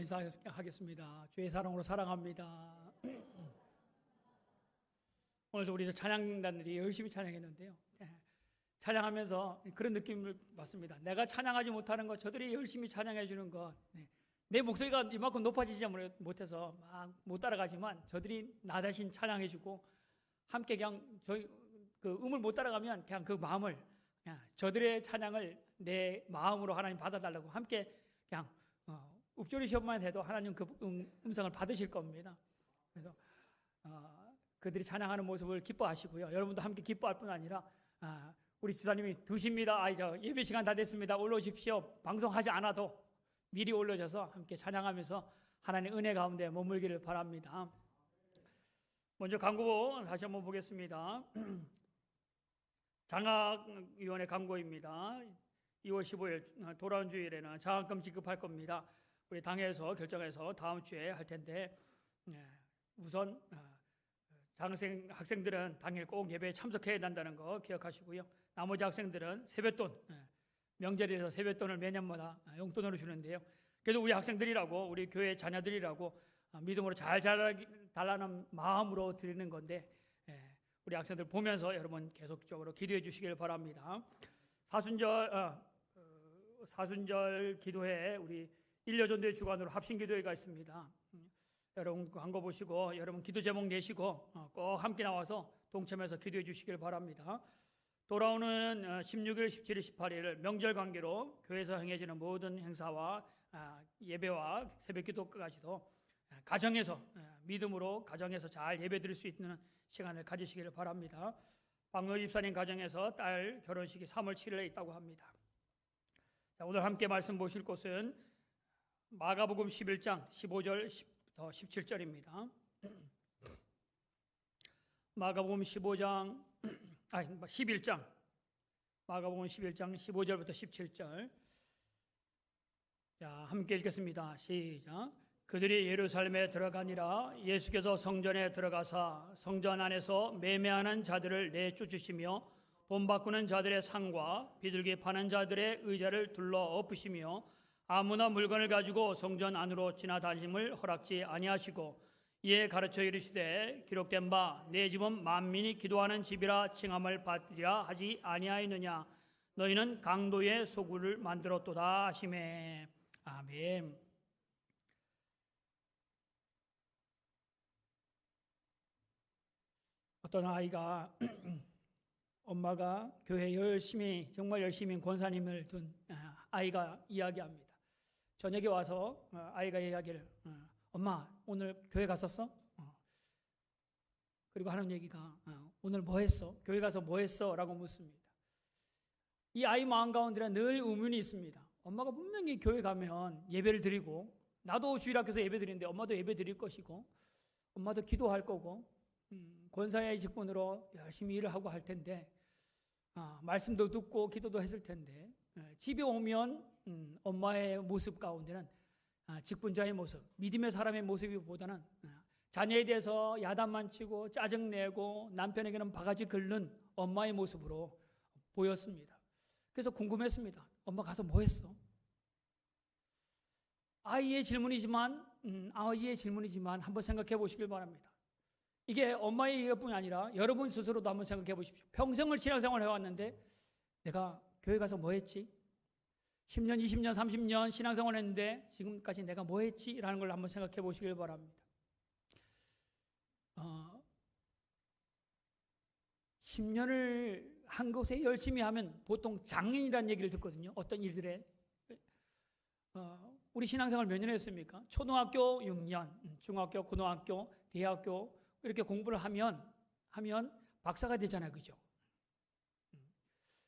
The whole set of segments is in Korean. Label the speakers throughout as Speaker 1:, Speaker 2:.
Speaker 1: 인사하겠습니다. 주의 사랑으로 사랑합니다. 오늘도 우리 찬양단들이 열심히 찬양했는데요. 찬양하면서 그런 느낌을 받습니다. 내가 찬양하지 못하는 것, 저들이 열심히 찬양해 주는 것, 내 목소리가 이만큼 높아지지 못해서 막 못 따라가지만 저들이 나 자신 찬양해 주고 함께 그냥 저희 그 음을 못 따라가면 그냥 그 마음을 그냥 저들의 찬양을 내 마음으로 하나님 받아달라고 함께 그냥 읊조리 시험만 해도 하나님 그 음성을 받으실 겁니다. 그래서 그들이 찬양하는 모습을 기뻐하시고요. 여러분도 함께 기뻐할 뿐 아니라 우리 지사님이 2시입니다. 예배 시간 다 됐습니다. 올라오십시오. 방송하지 않아도 미리 올라오셔서 함께 찬양하면서 하나님의 은혜 가운데 머물기를 바랍니다. 먼저 광고 다시 한번 보겠습니다. 장학위원회 광고입니다. 2월 15일 돌아온 주일에는 장학금 지급할 겁니다. 우리 당에서 결정해서 다음 주에 할 텐데 우선 학생들은 당일 꼭 예배에 참석해야 한다는 거 기억하시고요. 나머지 학생들은 세뱃돈, 명절에서 세뱃돈을 매년마다 용돈으로 주는데요. 그래도 우리 학생들이라고 우리 교회 자녀들이라고 믿음으로 잘 자라는 마음으로 드리는 건데 우리 학생들 보면서 여러분 계속적으로 기도해 주시길 바랍니다. 사순절 기도회 우리 일려전도회 주관으로 합심기도회가 있습니다. 여러분 광고 보시고 여러분 기도 제목 내시고 꼭 함께 나와서 동참해서 기도해 주시길 바랍니다. 돌아오는 16일, 17일, 18일 명절 관계로 교회에서 행해지는 모든 행사와 예배와 새벽기도까지도 가정에서 믿음으로 가정에서 잘 예배드릴 수 있는 시간을 가지시기를 바랍니다. 박노 집사님 가정에서 딸 결혼식이 3월 7일에 있다고 합니다. 자, 오늘 함께 말씀 보실 곳은 마가복음 11장 15절부터 17절입니다. 마가복음 11장 마가복음 11장 15절부터 17절. 자, 함께 읽겠습니다. 시작. 그들이 예루살렘에 들어가니라. 예수께서 성전에 들어가사 성전 안에서 매매하는 자들을 내쫓으시며 돈 바꾸는 자들의 상과 비둘기 파는 자들의 의자를 둘러 엎으시며 아무나 물건을 가지고 성전 안으로 지나다님을 허락지 아니하시고 이에 가르쳐 이르시되 기록된 바 내 집은 만민이 기도하는 집이라 칭함을 받으리라 하지 아니하였느냐. 너희는 강도의 소굴을 만들었도다 하시매. 아멘. 어떤 아이가 엄마가 교회 정말 열심히 권사님을 둔 아이가 이야기합니다. 저녁에 와서 아이가 이야기를 엄마 오늘 교회 갔었어? 그리고 하는 얘기가 오늘 뭐 했어? 교회 가서 뭐 했어? 라고 묻습니다. 이 아이 마음 가운데는 늘 의문이 있습니다. 엄마가 분명히 교회 가면 예배를 드리고 나도 주일학교에서 예배 드리는데 엄마도 예배 드릴 것이고 엄마도 기도할 거고 권사의 직분으로 열심히 일을 하고 할 텐데 말씀도 듣고 기도도 했을 텐데 집에 오면 엄마의 모습 가운데는 직분자의 모습, 믿음의 사람의 모습보다는 자녀에 대해서 야단만 치고 짜증내고 남편에게는 바가지 긁는 엄마의 모습으로 보였습니다. 그래서 궁금했습니다. 엄마 가서 뭐 했어? 아이의 질문이지만 한번 생각해 보시길 바랍니다. 이게 엄마의 얘기뿐 아니라 여러분 스스로도 한번 생각해 보십시오. 평생을 신앙생활을 해왔는데 내가 교회 가서 뭐 했지? 10년, 20년, 30년 신앙생활을 했는데 지금까지 내가 뭐 했지? 라는 걸 한번 생각해 보시길 바랍니다. 10년을 한 곳에 열심히 하면 보통 장인이라는 얘기를 듣거든요. 어떤 일들에. 우리 신앙생활 몇 년 했습니까? 초등학교 6년, 중학교, 고등학교, 대학교 이렇게 공부를 하면 박사가 되잖아요. 그죠?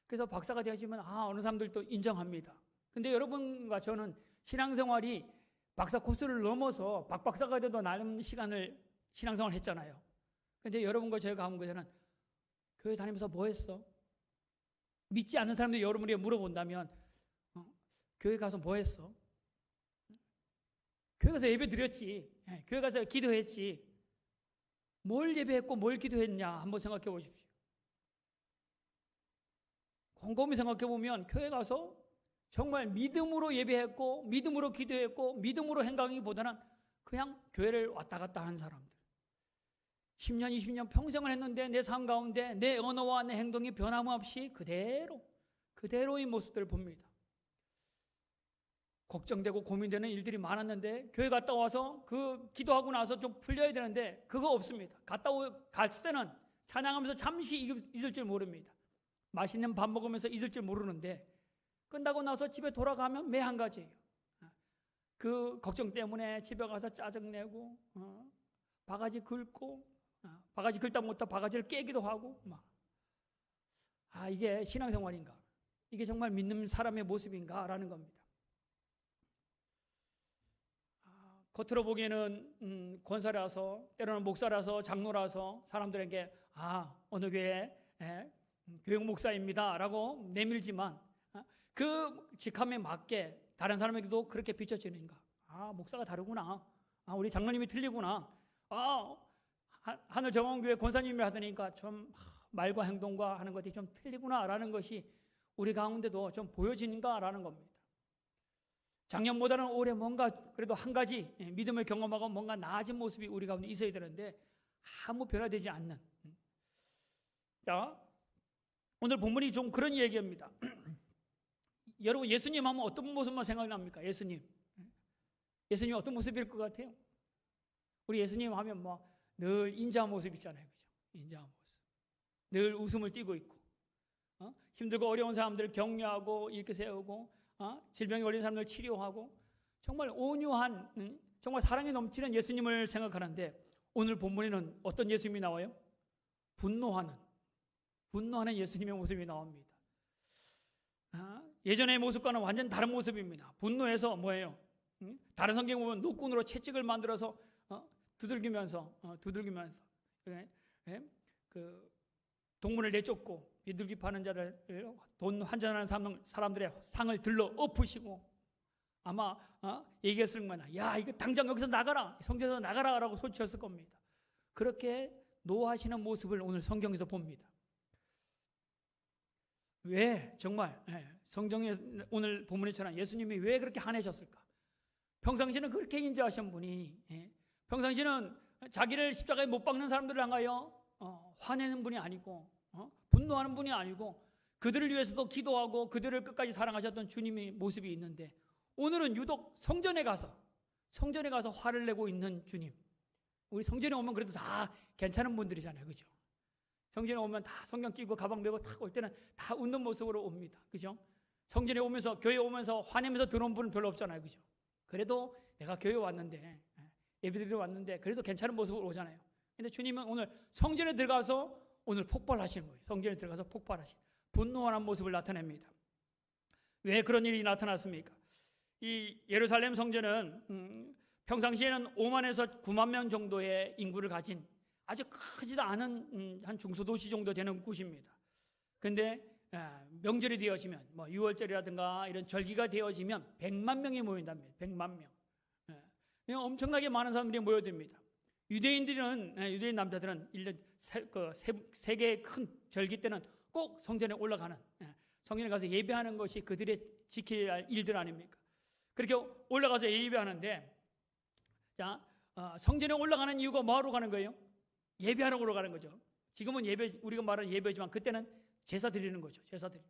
Speaker 1: 그래서 박사가 되어지면 어느 사람들도 인정합니다. 근데 여러분과 저는 신앙생활이 박사 코스를 넘어서 박박사가 돼도 나름 시간을 신앙생활을 했잖아요. 근데 여러분과 저희가 한 것에는 교회 다니면서 뭐 했어? 믿지 않는 사람들이 여러분에게 물어본다면 교회 가서 뭐 했어? 교회 가서 예배 드렸지. 교회 가서 기도했지. 뭘 예배했고 뭘 기도했냐 한번 생각해 보십시오. 곰곰이 생각해 보면 교회 가서 정말 믿음으로 예배했고 믿음으로 기도했고 믿음으로 행하기보다는 그냥 교회를 왔다 갔다 한 사람들. 10년, 20년 평생을 했는데 내 삶 가운데 내 언어와 내 행동이 변함없이 그대로의 모습들을 봅니다. 걱정되고 고민되는 일들이 많았는데 교회 갔다 와서 그 기도하고 나서 좀 풀려야 되는데 그거 없습니다. 갔을 때는 찬양하면서 잠시 잊을 줄 모릅니다. 맛있는 밥 먹으면서 잊을 줄 모르는데 끝나고 나서 집에 돌아가면 매 한 가지예요. 그 걱정 때문에 집에 가서 짜증내고 바가지 긁고 바가지 긁다 못해 바가지를 깨기도 하고 이게 신앙생활인가? 이게 정말 믿는 사람의 모습인가라는 겁니다. 겉으로 보기에는 권사라서 때로는 목사라서 장로라서 사람들에게 어느 교회 교육 목사입니다 라고 내밀지만 그 직함에 맞게 다른 사람에게도 그렇게 비춰지는가? 목사가 다르구나. 우리 장로님이 틀리구나. 하늘정원교회 권사님이 하더니까 좀 말과 행동과 하는 것이 좀 틀리구나라는 것이 우리 가운데도 좀 보여지는가라는 겁니다. 작년보다는 올해 뭔가 그래도 한 가지 믿음을 경험하고 뭔가 나아진 모습이 우리 가운데 있어야 되는데 아무 변화되지 않는. 자, 오늘 본문이 좀 그런 얘기입니다. 여러분 예수님 하면 어떤 모습만 생각납니까? 예수님 어떤 모습일 것 같아요? 우리 예수님 하면 늘 인자한 모습 있잖아요, 그죠? 인자한 모습, 늘 웃음을 띠고 있고, 힘들고 어려운 사람들을 격려하고 이렇게 세우고, 질병에 걸린 사람들 치료하고, 정말 온유한, 정말 사랑이 넘치는 예수님을 생각하는데 오늘 본문에는 어떤 예수님이 나와요? 분노하는 예수님의 모습이 나옵니다. 예전의 모습과는 완전 다른 모습입니다. 분노해서 뭐예요? 다른 성경 보면 노끈으로 채찍을 만들어서 두들기면서 그 동문을 내쫓고 비둘기 파는 자들 돈 환전하는 사람들의 상을 들러 엎으시고 아마 얘기했을 거나 야 이거 당장 여기서 나가라 성전에서 나가라라고 소리쳤을 겁니다. 그렇게 노하시는 모습을 오늘 성경에서 봅니다. 왜 정말 성경에 오늘 본문에처럼 예수님이 왜 그렇게 화내셨을까? 평상시는 그렇게 인자하신 분이 평상시는 자기를 십자가에 못 박는 사람들을 향하여 화내는 분이 아니고 분노하는 분이 아니고 그들을 위해서도 기도하고 그들을 끝까지 사랑하셨던 주님의 모습이 있는데 오늘은 유독 성전에 가서 화를 내고 있는 주님. 우리 성전에 오면 그래도 다 괜찮은 분들이잖아요, 그죠? 성전에 오면 다 성경 끼고 가방 메고 딱 올 때는 다 웃는 모습으로 옵니다, 그죠? 성전에 오면서 교회 오면서 화내면서 들어온 분은 별로 없잖아요, 그죠? 그래도 내가 교회 왔는데 예배드리러 왔는데 그래도 괜찮은 모습으로 오잖아요. 근데 주님은 오늘 성전에 들어가서 오늘 폭발하시는 거예요. 성전에 들어가서 폭발하신 분노한 모습을 나타냅니다. 왜 그런 일이 나타났습니까? 이 예루살렘 성전은 평상시에는 5만에서 9만 명 정도의 인구를 가진 아주 크지도 않은 한 중소도시 정도 되는 곳입니다. 근데 명절이 되어지면 6월절이라든가 이런 절기가 되어지면 100만 명이 모인답니다. 100만 명. 엄청나게 많은 사람들이 모여듭니다. 유대인 남자들은 1년 세 개의 큰 절기 때는 꼭 성전에 올라가는 성전에 가서 예배하는 것이 그들의 지켜야 할 일들 아닙니까? 그렇게 올라가서 예배하는데 성전에 올라가는 이유가 뭐하러 가는 거예요? 예배하러 올라가는 거죠. 지금은 예배 우리가 말하는 예배지만 그때는 제사 드리는 거죠. 제사 드리는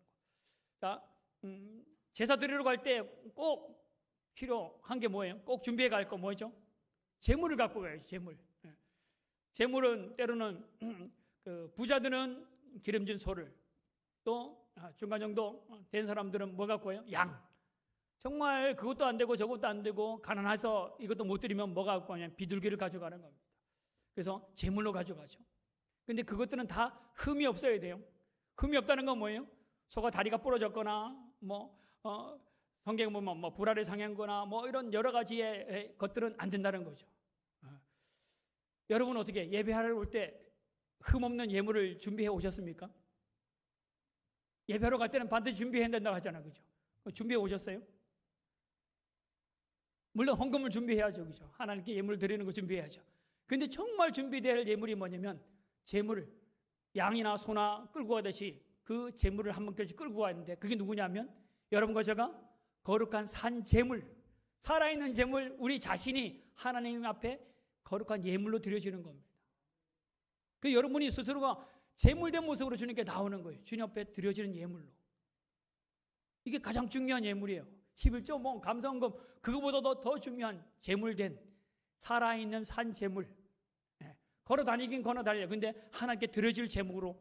Speaker 1: 거. 제사 드리러 갈 때 꼭 필요한 게 뭐예요? 꼭 준비해 갈 거 뭐죠? 재물을 갖고 가야죠. 재물은 때로는 그 부자들은 기름진 소를 또 중간 정도 된 사람들은 뭐 갖고 와요? 양. 정말 그것도 안 되고 저것도 안 되고 가난해서 이것도 못 드리면 뭐 갖고 가냐면 비둘기를 가져가는 겁니다. 그래서 재물로 가져가죠. 근데 그것들은 다 흠이 없어야 돼요. 흠이 없다는 건 뭐예요? 소가 다리가 부러졌거나 성경 보면 불알이 상한 거나 이런 여러 가지의 것들은 안 된다는 거죠. 여러분 어떻게 예배하러 올 때 흠없는 예물을 준비해 오셨습니까? 예배하러 갈 때는 반드시 준비해야 된다고 하잖아요, 그죠? 준비해 오셨어요? 물론 헌금을 준비해야죠, 그죠? 하나님께 예물 드리는 거 준비해야죠. 근데 정말 준비될 예물이 뭐냐면 재물을 양이나 소나 끌고 가듯이 그 재물을 한 번까지 끌고 가는데 그게 누구냐면 여러분과 제가 거룩한 산 제물, 살아있는 제물, 우리 자신이 하나님 앞에 거룩한 예물로 드려지는 겁니다. 그 여러분이 스스로가 제물된 모습으로 주님께 나오는 거예요. 주님 앞에 드려지는 예물로. 이게 가장 중요한 예물이에요. 11조 뭐 감사원금 그거보다도 더 중요한 제물된 살아있는 산 제물. 걸어 다니긴 걸어 다녀요. 근데 하나님께 드려질 제물로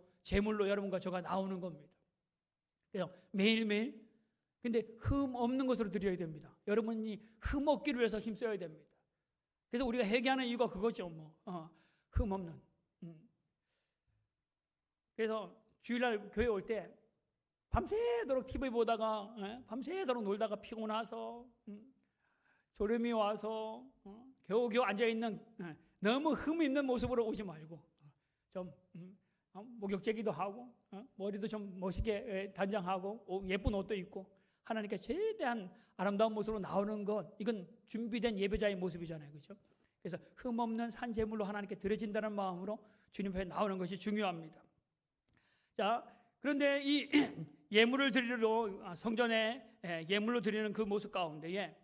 Speaker 1: 여러분과 저가 나오는 겁니다. 그래서 매일매일 근데 흠 없는 것으로 드려야 됩니다. 여러분이 흠 없기를 위해서 힘써야 됩니다. 그래서 우리가 회개하는 이유가 그거죠. 흠 없는. 그래서 주일날 교회 올 때 밤새도록 TV 보다가 밤새도록 놀다가 피곤해서 졸음이 와서 겨우겨우 앉아있는 너무 흠 있는 모습으로 오지 말고 좀 목욕제기도 하고 머리도 좀 멋있게 단장하고 예쁜 옷도 입고 하나님께 최대한 아름다운 모습으로 나오는 것, 이건 준비된 예배자의 모습이잖아요. 그렇죠? 그래서 흠 없는 산 제물로 하나님께 드려진다는 마음으로 주님 앞에 나오는 것이 중요합니다. 자, 그런데 이 예물을 드리러 성전에 예물로 드리는 그 모습 가운데에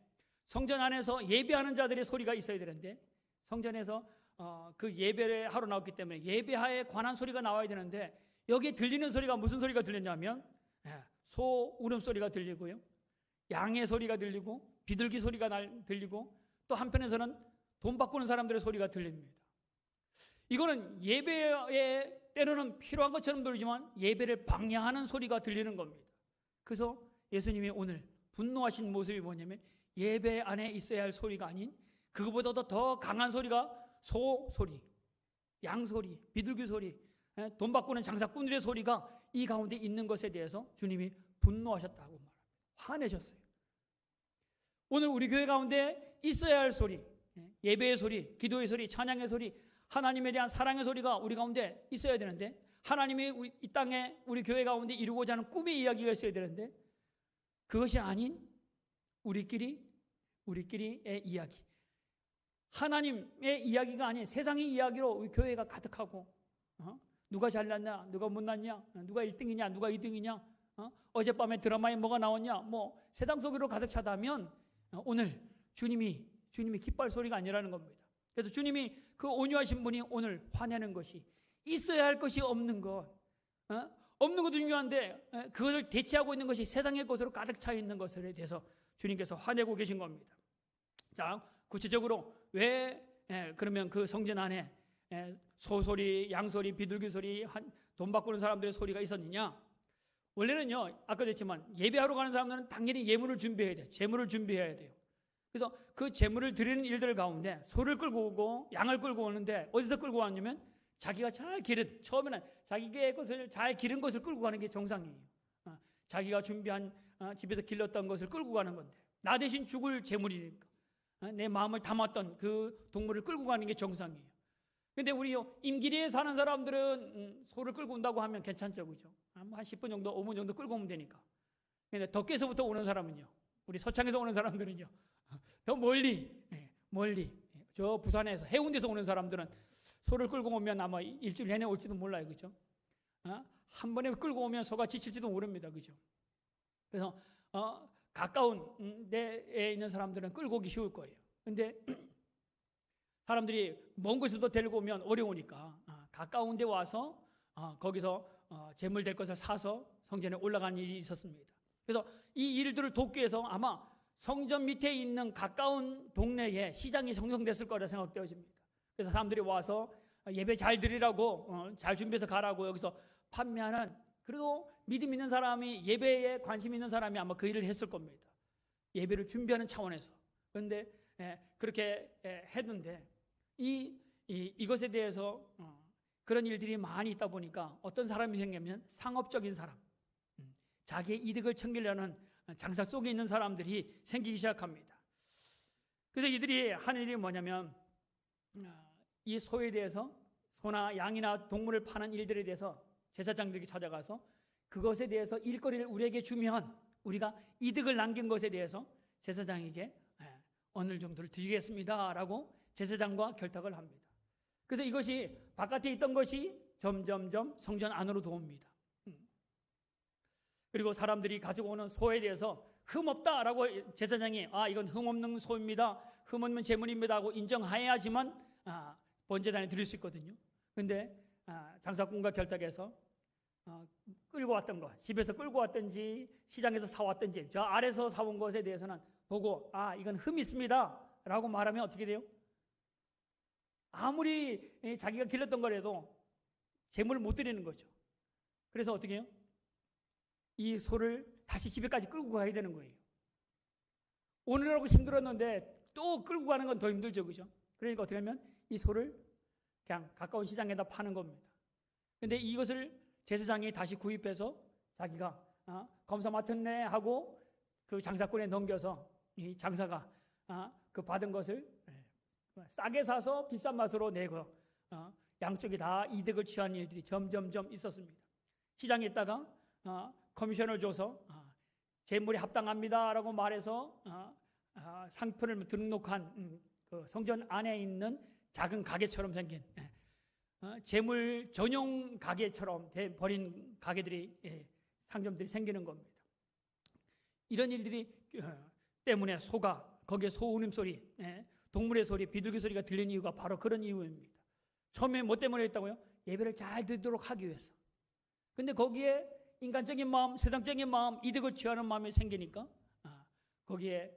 Speaker 1: 성전 안에서 예배하는 자들의 소리가 있어야 되는데 성전에서 그 예배를 하러 나왔기 때문에 예배하에 관한 소리가 나와야 되는데 여기에 들리는 소리가 무슨 소리가 들렸냐면 소 울음소리가 들리고요, 양의 소리가 들리고 비둘기 소리가 들리고 또 한편에서는 돈 바꾸는 사람들의 소리가 들립니다. 이거는 예배에 때로는 필요한 것처럼 들리지만 예배를 방해하는 소리가 들리는 겁니다. 그래서 예수님이 오늘 분노하신 모습이 뭐냐면 예배 안에 있어야 할 소리가 아닌 그거보다도 더 강한 소리가 소 소리, 양 소리, 비둘기 소리, 돈 바꾸는 장사꾼들의 소리가 이 가운데 있는 것에 대해서 주님이 분노하셨다고 말합니다. 화내셨어요. 오늘 우리 교회 가운데 있어야 할 소리, 예배의 소리, 기도의 소리, 찬양의 소리, 하나님에 대한 사랑의 소리가 우리 가운데 있어야 되는데 하나님이 이 땅에 우리 교회 가운데 이루고자 하는 꿈의 이야기가 있어야 되는데 그것이 아닌 우리끼리의 이야기, 하나님의 이야기가 아닌 세상의 이야기로 우리 교회가 가득하고 누가 잘났냐, 누가 못났냐, 누가 1등이냐, 누가 2등이냐, 어젯밤에 드라마에 뭐가 나왔냐, 뭐 세상 속으로 가득 차다면 오늘 주님이 기뻐할 소리가 아니라는 겁니다. 그래서 주님이 그 온유하신 분이 오늘 화내는 것이 있어야 할 것이 없는 것, 없는 것도 중요한데 그것을 대체하고 있는 것이 세상의 것으로 가득 차 있는 것에 대해서 주님께서 화내고 계신 겁니다. 자, 구체적으로 왜 그러면 그 성전 안에 소소리, 양소리, 비둘기 소리, 돈 바꾸는 사람들의 소리가 있었느냐? 원래는요, 아까도 했지만 예배하러 가는 사람들은 당연히 예물을 준비해야 돼요. 제물을 준비해야 돼요. 그래서 그 제물을 드리는 일들 가운데 소를 끌고 오고 양을 끌고 오는데 어디서 끌고 왔냐면 자기가 잘 기른, 처음에는 자기의 것을 잘 기른 것을 끌고 가는 게 정상이에요. 자기가 준비한 집에서 길렀던 것을 끌고 가는 건데 나 대신 죽을 제물이니까 내 마음을 담았던 그 동물을 끌고 가는 게 정상이에요. 근데 우리 임기리에 사는 사람들은 소를 끌고 온다고 하면 괜찮죠, 그죠? 한 10분 정도, 5분 정도 끌고 오면 되니까. 근데 덕계에서부터 오는 사람은요, 우리 서창에서 오는 사람들은요, 더 멀리 저 부산에서 해운대에서 오는 사람들은 소를 끌고 오면 아마 일주일 내내 올지도 몰라요, 그죠? 한 번에 끌고 오면 소가 지칠지도 모릅니다, 그죠? 그래서 가까운 데에 있는 사람들은 끌고 오기 쉬울 거예요. 근데 사람들이 먼 곳에도 데리고 오면 어려우니까 가까운 데 와서 거기서 재물 될 것을 사서 성전에 올라간 일이 있었습니다. 그래서 이 일들을 돕기 위해서 아마 성전 밑에 있는 가까운 동네에 시장이 형성됐을 거라 생각되어집니다. 그래서 사람들이 와서 예배 잘 드리라고 잘 준비해서 가라고 여기서 판매하는, 그리고 믿음 있는 사람이, 예배에 관심 있는 사람이 아마 그 일을 했을 겁니다. 예배를 준비하는 차원에서. 그런데 그렇게 했는데 이것에 대해서 그런 일들이 많이 있다 보니까 어떤 사람이 생기면 상업적인 사람, 자기의 이득을 챙기려는 장사 속에 있는 사람들이 생기기 시작합니다. 그래서 이들이 하는 일이 뭐냐면 이 소에 대해서, 소나 양이나 동물을 파는 일들에 대해서 제사장들이 찾아가서 그것에 대해서 일거리를 우리에게 주면 우리가 이득을 남긴 것에 대해서 제사장에게 어느 정도를 드리겠습니다라고 제사장과 결탁을 합니다. 그래서 이것이 바깥에 있던 것이 점점점 성전 안으로 들어옵니다. 그리고 사람들이 가지고 오는 소에 대해서 흠 없다라고 제사장이 이건 흠 없는 소입니다, 흠 없는 제물입니다 하고 인정해야지만 번제단에 드릴 수 있거든요. 근데 장사꾼과 결탁해서 끌고 왔던 거, 집에서 끌고 왔든지 시장에서 사왔든지 저 아래서 사온 것에 대해서는 보고 이건 흠이 있습니다 라고 말하면 어떻게 돼요? 아무리 자기가 길렀던 거라도 제물을 못 드리는 거죠. 그래서 어떻게 해요? 이 소를 다시 집에까지 끌고 가야 되는 거예요. 오늘하고 힘들었는데 또 끌고 가는 건 더 힘들죠, 그죠? 그러니까 어떻게 하면 이 소를 그냥 가까운 시장에다 파는 겁니다. 근데 이것을 제사장이 다시 구입해서 자기가 검사 맡았네 하고 그 장사꾼에 넘겨서 이 장사가 그 받은 것을 싸게 사서 비싼 맛으로 내고 양쪽이 다 이득을 취한 일들이 점점점 있었습니다. 시장에 있다가 커미션을 줘서 재물이 합당합니다라고 말해서 상품을 등록한 그 성전 안에 있는 작은 가게처럼 생긴 재물 전용 가게처럼 버린 가게들이 상점들이 생기는 겁니다. 이런 일들이 때문에 소가 거기에 소 울음소리, 동물의 소리, 비둘기 소리가 들리는 이유가 바로 그런 이유입니다. 처음에 뭐 때문에 했다고요? 예배를 잘 드리도록 하기 위해서. 근데 거기에 인간적인 마음, 세상적인 마음, 이득을 취하는 마음이 생기니까 거기에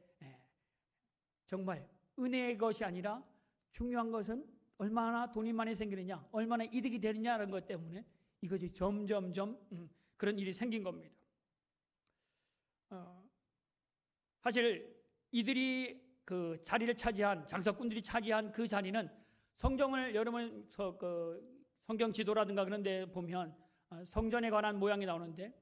Speaker 1: 정말 은혜의 것이 아니라 중요한 것은 얼마나 돈이 많이 생기느냐, 얼마나 이득이 되느냐라는 것 때문에 이것이 점점점 그런 일이 생긴 겁니다. 사실 이들이 그 자리를 차지한, 장사꾼들이 차지한 그 자리는 성경을 여러분 그 성경 지도라든가 그런 데 보면 성전에 관한 모양이 나오는데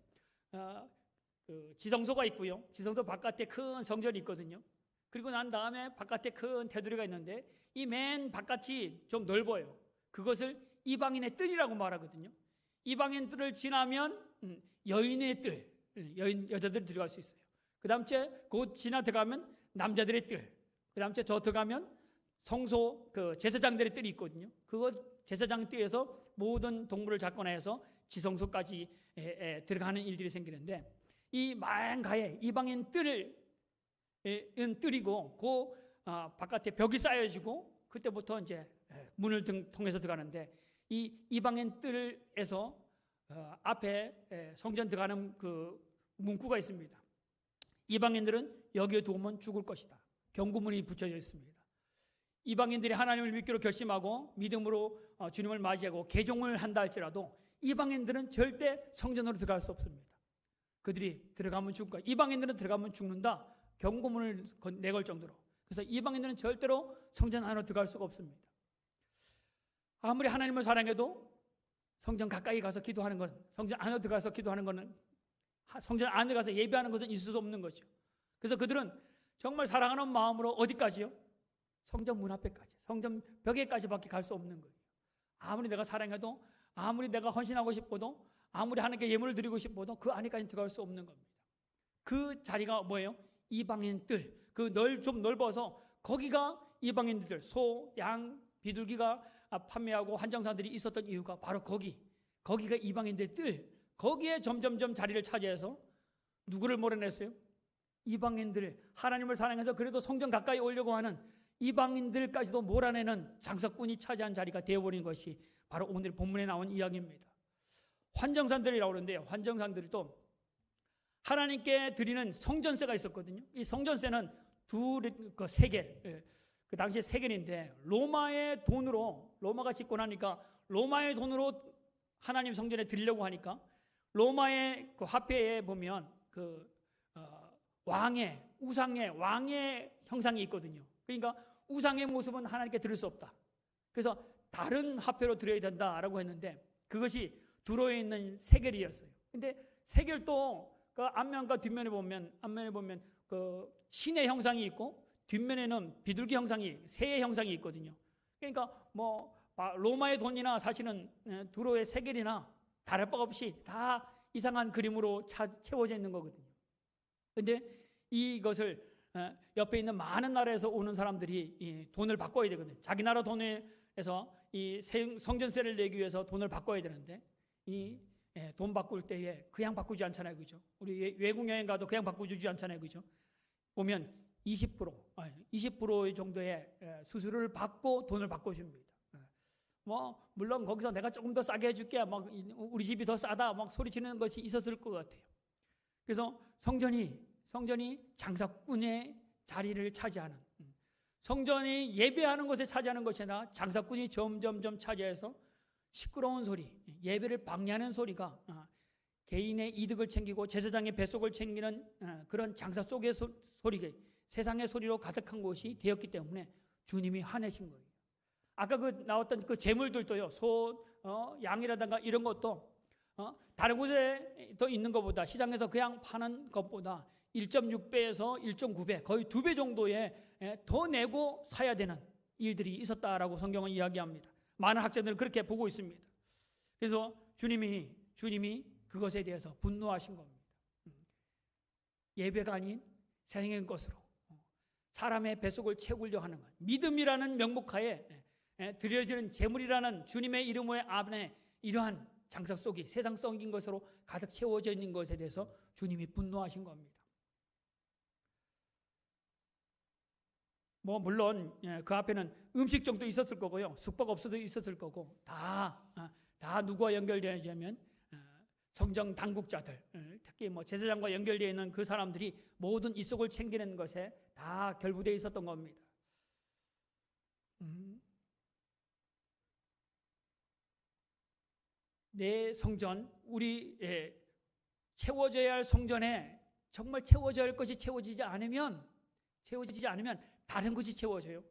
Speaker 1: 그 지성소가 있고요. 지성소 바깥에 큰 성전이 있거든요. 그리고 난 다음에 바깥에 큰 테두리가 있는데 이 맨 바깥이 좀 넓어요. 그것을 이방인의 뜰이라고 말하거든요. 이방인 뜰을 지나면 여인의 뜰, 여자들이 들어갈 수 있어요. 그 다음 주에 곧 지나 들어가면 남자들의 뜰, 그 다음 주에 저 들어가면 성소 그 제사장들의 뜰이 있거든요. 그거 제사장 뜰에서 모든 동물을 잡거나 해서 지성소까지 들어가는 일들이 생기는데 이 망가에 이방인 뜰은 뜰이고 그 바깥에 벽이 쌓여지고 그때부터 이제 문을 통해서 들어가는데 이 이방인 뜰에서 앞에 성전 들어가는 그 문구가 있습니다. 이방인들은 여기에 두면 죽을 것이다. 경고문이 붙여져 있습니다. 이방인들이 하나님을 믿기로 결심하고 믿음으로 주님을 맞이하고 개종을 한다 할지라도 이방인들은 절대 성전으로 들어갈 수 없습니다. 그들이 들어가면 죽을 거야. 이방인들은 들어가면 죽는다. 경고문을 내걸 정도로. 그래서 이방인들은 절대로 성전 안으로 들어갈 수가 없습니다. 아무리 하나님을 사랑해도 성전 가까이 가서 기도하는 건, 성전 안으로 들어가서 기도하는 것은, 성전 안에 가서 예배하는 것은 있을 수 없는 거죠. 그래서 그들은 정말 사랑하는 마음으로 어디까지요? 성전 문 앞에까지, 성전 벽에까지밖에 갈 수 없는 거예요. 아무리 내가 사랑해도, 아무리 내가 헌신하고 싶어도, 아무리 하나님께 예물을 드리고 싶어도 그 안에까지 들어갈 수 없는 겁니다. 그 자리가 뭐예요? 이방인 뜰. 그 좀 넓어서 거기가 이방인들, 소, 양, 비둘기가 판매하고 한정사들이 있었던 이유가 바로 거기가 이방인들 뜰. 거기에 점점점 자리를 차지해서 누구를 몰아냈어요? 이방인들, 하나님을 사랑해서 그래도 성전 가까이 오려고 하는 이방인들까지도 몰아내는 장사꾼이 차지한 자리가 되어버린 것이 바로 오늘 본문에 나온 이야기입니다. 환정산들이라고 그러는데요. 환정산들도 하나님께 드리는 성전세가 있었거든요. 이 성전세는 세겔, 그 당시에 세겔인데 로마의 돈으로, 로마가 짓고 나니까 로마의 돈으로 하나님 성전에 드리려고 하니까 로마의 그 화폐에 보면 왕의, 우상의 왕의 형상이 있거든요. 그러니까 우상의 모습은 하나님께 드릴 수 없다. 그래서 다른 화폐로 드려야 된다라고 했는데 그것이 두로에 있는 세겔이었어요. 근데 세겔도 그 앞면과 뒷면에 보면 그 신의 형상이 있고 뒷면에는 비둘기 형상이, 새의 형상이 있거든요. 그러니까 로마의 돈이나 사실은 두로의 세겔이나 다를 바 없이 다 이상한 그림으로 채워져 있는 거거든요. 근데 이것을 옆에 있는 많은 나라에서 오는 사람들이 이 돈을 바꿔야 되거든요. 자기 나라 돈에서 이 성전세를 내기 위해서 돈을 바꿔야 되는데 이 돈 바꿀 때에 그냥 바꾸지 않잖아요, 그죠? 우리 외국 여행 가도 그냥 바꿔주지 않잖아요, 그죠? 보면 20% 정도의 수수료를 받고 돈을 바꿔줍니다. 뭐 물론 거기서 내가 조금 더 싸게 해줄게, 막 우리 집이 더 싸다, 막 소리치는 것이 있었을 것 같아요. 그래서 성전이 장사꾼의 자리를 차지하는, 성전이 예배하는 곳에 차지하는 것이 아니라 장사꾼이 점점 차지해서 시끄러운 소리, 예배를 방해하는 소리가 개인의 이득을 챙기고 제사장의 뱃속을 챙기는 그런 장사 속의 소리가 세상의 소리로 가득한 곳이 되었기 때문에 주님이 화내신 거예요. 아까 나왔던 그 재물들도요, 소, 양이라든가 이런 것도 다른 곳에 더 있는 것보다, 시장에서 그냥 파는 것보다 1.6배에서 1.9배, 거의 2배 정도의 더 내고 사야 되는 일들이 있었다라고 성경은 이야기합니다. 많은 학자들은 그렇게 보고 있습니다. 그래서 주님이 그것에 대해서 분노하신 겁니다. 예배가 아닌 세상의 것으로 사람의 뱃속을 채우려 하는 것, 믿음이라는 명목하에 드려지는 제물이라는 주님의 이름 안에 이러한 장사 속이 세상 썩인 것으로 가득 채워져 있는 것에 대해서 주님이 분노하신 겁니다. 뭐 물론 그 앞에는 음식점도 있었을 거고요, 숙박업소도 있었을 거고, 다 누구와 연결되냐면 성정 당국자들, 특히 뭐 제사장과 연결되어 있는 그 사람들이 모든 이 속을 챙기는 것에 다 결부되어 있었던 겁니다. 내 성전, 우리 채워져야 할 성전에 정말 채워져야 할 것이 채워지지 않으면 다른 것이 채워져요.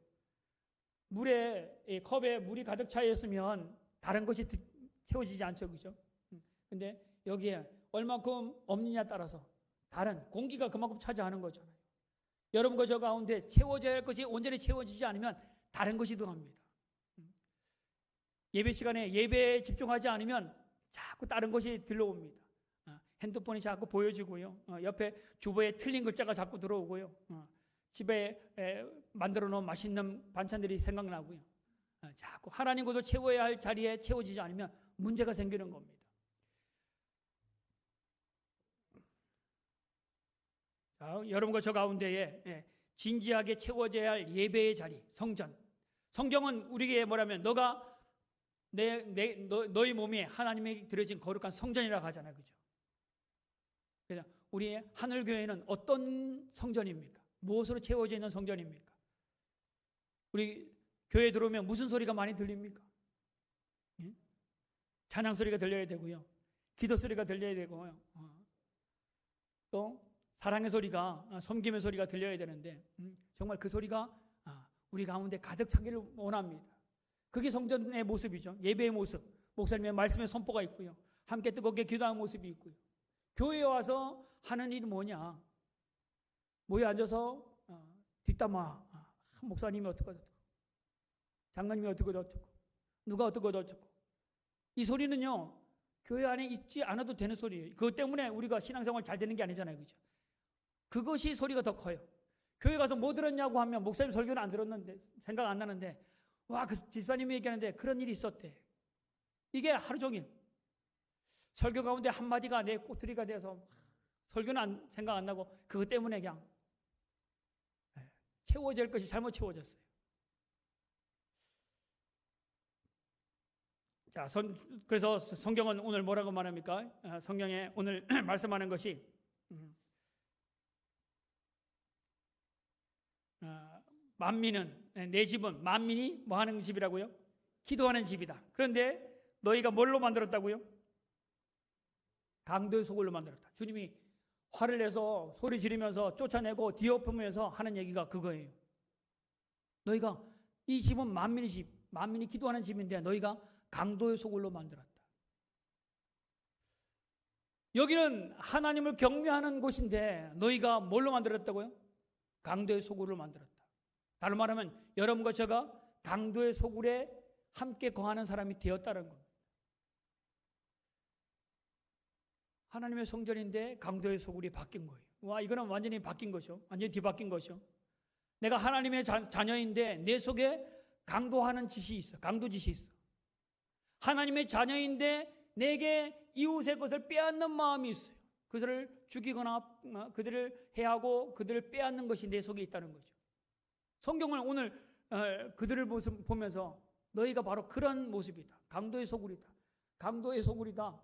Speaker 1: 컵에 물이 가득 차 있으면 다른 것이 채워지지 않죠, 그죠? 근데 여기에 얼마큼 없느냐에 따라서 다른 공기가 그만큼 차지하는 거잖아요. 여러분과 저 가운데 채워져야 할 것이 온전히 채워지지 않으면 다른 것이 들어갑니다. 예배 시간에 예배에 집중하지 않으면 자꾸 다른 것이 들러옵니다. 핸드폰이 자꾸 보여지고요, 옆에 주보에 틀린 글자가 자꾸 들어오고요, 집에 만들어 놓은 맛있는 반찬들이 생각나고요, 자꾸 하나님과도 채워야 할 자리에 채워지지 않으면 문제가 생기는 겁니다. 자, 여러분과 저 가운데에 진지하게 채워져야 할 예배의 자리, 성전. 성경은 우리에게 뭐라면 너가 너희 몸이 하나님에게 드려진 거룩한 성전이라고 하잖아요, 그죠? 그래서 우리의 하늘교회는 어떤 성전입니까? 무엇으로 채워져 있는 성전입니까? 우리 교회 들어오면 무슨 소리가 많이 들립니까? 찬양 소리가 들려야 되고요, 기도 소리가 들려야 되고요, 또 사랑의 소리가, 섬김의 소리가 들려야 되는데 정말 그 소리가 우리 가운데 가득 차기를 원합니다. 그게 성전의 모습이죠. 예배의 모습, 목사님의 말씀의 선포가 있고요, 함께 뜨겁게 기도하는 모습이 있고요. 교회에 와서 하는 일이 뭐냐? 모여 앉아서 뒷담화, 목사님이 어떻고 장로님이 어떻고 누가 어떻고 이 소리는요, 교회 안에 있지 않아도 되는 소리예요. 그것 때문에 우리가 신앙생활 잘 되는 게 아니잖아요, 그죠? 그것이 소리가 더 커요. 교회 가서 뭐 들었냐고 하면 목사님 설교는 안 들었는데, 생각 안 나는데, 와, 그 집사님이 얘기하는데 그런 일이 있었대. 이게 하루 종일 설교 가운데 한마디가 내 꼬투리가 돼서 설교는 생각 안 나고, 그것 때문에 그냥 채워질 것이 잘못 채워졌어요. 자, 그래서 성경은 오늘 뭐라고 말합니까? 성경에 오늘 말씀하는 것이 만민은, 내 집은, 만민이 뭐 하는 집이라고요? 기도하는 집이다. 그런데 너희가 뭘로 만들었다고요? 강도의 소굴로 만들었다. 주님이 화를 내서 소리 지르면서 쫓아내고 뒤엎으면서 하는 얘기가 그거예요. 너희가, 이 집은 만민의 집, 만민이 기도하는 집인데 너희가 강도의 소굴로 만들었다. 여기는 하나님을 경외하는 곳인데 너희가 뭘로 만들었다고요? 강도의 소굴을 만들었다. 다른 말하면 여러분과 제가 강도의 소굴에 함께 거하는 사람이 되었다는 겁니다. 하나님의 성전인데 강도의 소굴이 바뀐 거예요. 와, 이거는 완전히 바뀐 거죠. 완전히 뒤바뀐 거죠. 내가 하나님의 자녀인데 내 속에 강도하는 짓이 있어. 강도 짓이 있어. 하나님의 자녀인데 내게 이웃의 것을 빼앗는 마음이 있어요. 그들을 죽이거나 그들을 해하고 그들을 빼앗는 것이 내 속에 있다는 거죠. 성경을 오늘 그들을 보면서 너희가 바로 그런 모습이다. 강도의 소굴이다. 강도의 소굴이다.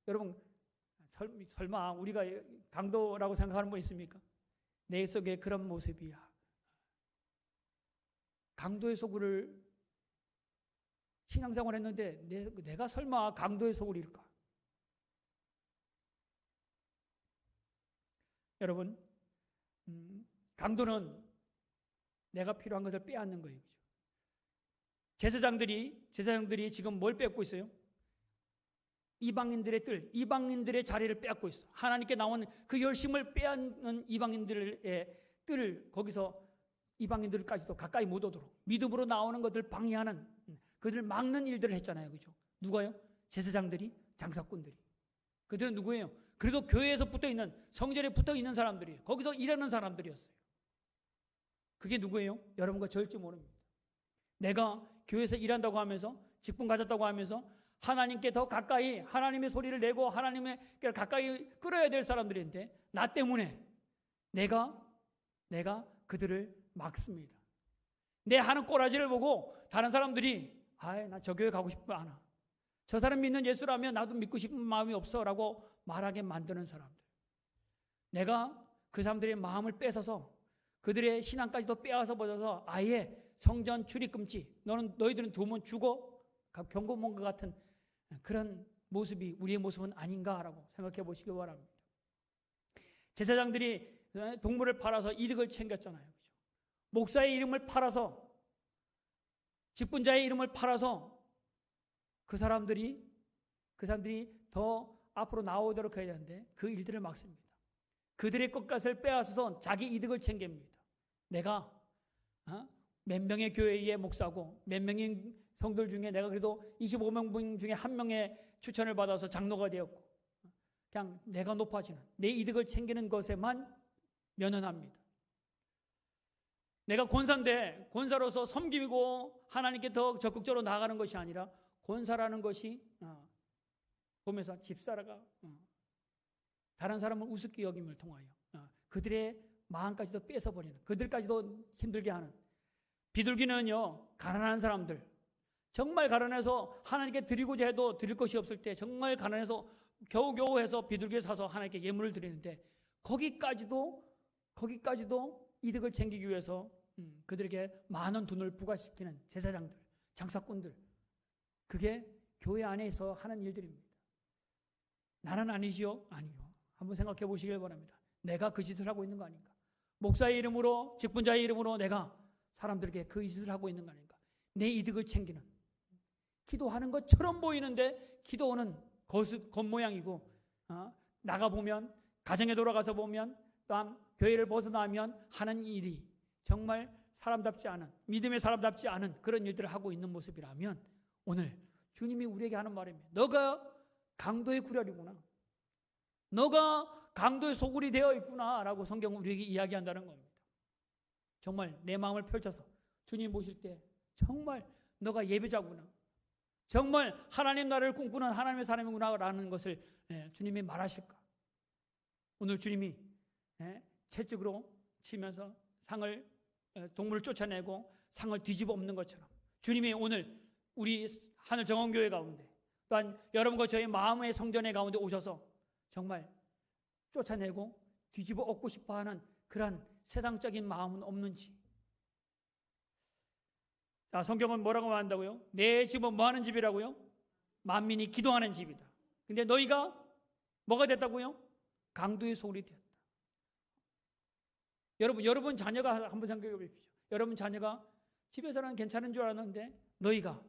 Speaker 1: 여러분 설마 우리가 강도라고 생각하는 분 있습니까? 내 속에 그런 모습이야. 강도의 소굴을 신앙생활 했는데 내가 설마 강도의 소굴일까? 여러분, 강도는 내가 필요한 것을 빼앗는 거예요. 제사장들이 지금 뭘 뺏고 있어요? 이방인들의 뜰, 이방인들의 자리를 빼앗고 있어. 하나님께 나온 그 열심을 빼앗는 이방인들의 뜰을 거기서 이방인들까지도 가까이 못 오도록 믿음으로 나오는 것들 방해하는, 그들을 막는 일들을 했잖아요. 그죠? 누가요? 제사장들이, 장사꾼들이. 그들은 누구예요? 그래도 교회에서 붙어있는, 성전에 붙어있는 사람들이에요. 거기서 일하는 사람들이었어요. 그게 누구예요? 여러분과 저일지 모릅니다. 내가 교회에서 일한다고 하면서, 직분 가졌다고 하면서 하나님께 더 가까이 하나님의 소리를 내고 하나님의 가까이 끌어야 될 사람들인데 나 때문에 내가 그들을 막습니다. 내 하는 꼬라지를 보고 다른 사람들이 나 저 교회 가고 싶지 않아. 저 사람 믿는 예수라면 나도 믿고 싶은 마음이 없어 라고 말하게 만드는 사람들. 내가 그 사람들의 마음을 뺏어서 그들의 신앙까지도 빼앗아 버려서 아예 성전 출입 금지, 너희들은 두면 죽어, 경고문과 같은 그런 모습이 우리의 모습은 아닌가라고 생각해 보시기 바랍니다. 제사장들이 동물을 팔아서 이득을 챙겼잖아요. 그렇죠? 목사의 이름을 팔아서, 직분자의 이름을 팔아서 그 사람들이 더 앞으로 나오도록 해야 되는데 그 일들을 막습니다. 그들의 것을 빼앗아서 자기 이득을 챙깁니다. 내가 몇 명의 교회의 목사고 몇 명의 성도들 중에 내가 그래도 25명 중에 한 명의 추천을 받아서 장로가 되었고 그냥 내가 높아지는 내 이득을 챙기는 것에만 연연합니다. 내가 권사인데 권사로서 섬기고 하나님께 더 적극적으로 나아가는 것이 아니라 권사라는 것이 보면서 집사라가 다른 사람을 우습게 여김을 통하여 그들의 마음까지도 뺏어버리는, 그들까지도 힘들게 하는, 비둘기는요 가난한 사람들, 정말 가난해서 하나님께 드리고자 해도 드릴 것이 없을 때 정말 가난해서 겨우겨우 해서 비둘기를 사서 하나님께 예물을 드리는데 거기까지도 이득을 챙기기 위해서 그들에게 많은 돈을 부과시키는 제사장들, 장사꾼들, 그게 교회 안에서 하는 일들입니다. 나는 아니지요? 아니요. 한번 생각해 보시길 바랍니다. 내가 그 짓을 하고 있는 거 아닌가? 목사의 이름으로, 직분자의 이름으로 내가 사람들에게 그 짓을 하고 있는 거 아닌가? 내 이득을 챙기는, 기도하는 것처럼 보이는데 기도는 겉모양이고 나가보면, 가정에 돌아가서 보면, 또한 교회를 벗어나면 하는 일이 정말 사람답지 않은, 믿음의 사람답지 않은 그런 일들을 하고 있는 모습이라면 오늘 주님이 우리에게 하는 말입니다. 너가 강도의 구렬이구나, 너가 강도의 소굴이 되어 있구나 라고 성경은 우리에게 이야기한다는 겁니다. 정말 내 마음을 펼쳐서 주님 보실 때 정말 너가 예배자구나, 정말 하나님 나라를 꿈꾸는 하나님의 사람이구나 라는 것을 주님이 말하실까? 오늘 주님이 채찍으로 치면서 동물을 쫓아내고 상을 뒤집어 엎는 것처럼 주님이 오늘 우리 하늘정원교회 가운데 또한 여러분과 저의 마음의 성전의 가운데 오셔서 정말 쫓아내고 뒤집어 엎고 싶어하는 그러한 세상적인 마음은 없는지. 자, 성경은 뭐라고 말한다고요? 내 집은 뭐하는 집이라고요? 만민이 기도하는 집이다. 근데 너희가 뭐가 됐다고요? 강도의 소굴이 되었다. 여러분 자녀가 한번 생각해 보십시오. 여러분 자녀가 집에서는 괜찮은 줄 알았는데 너희가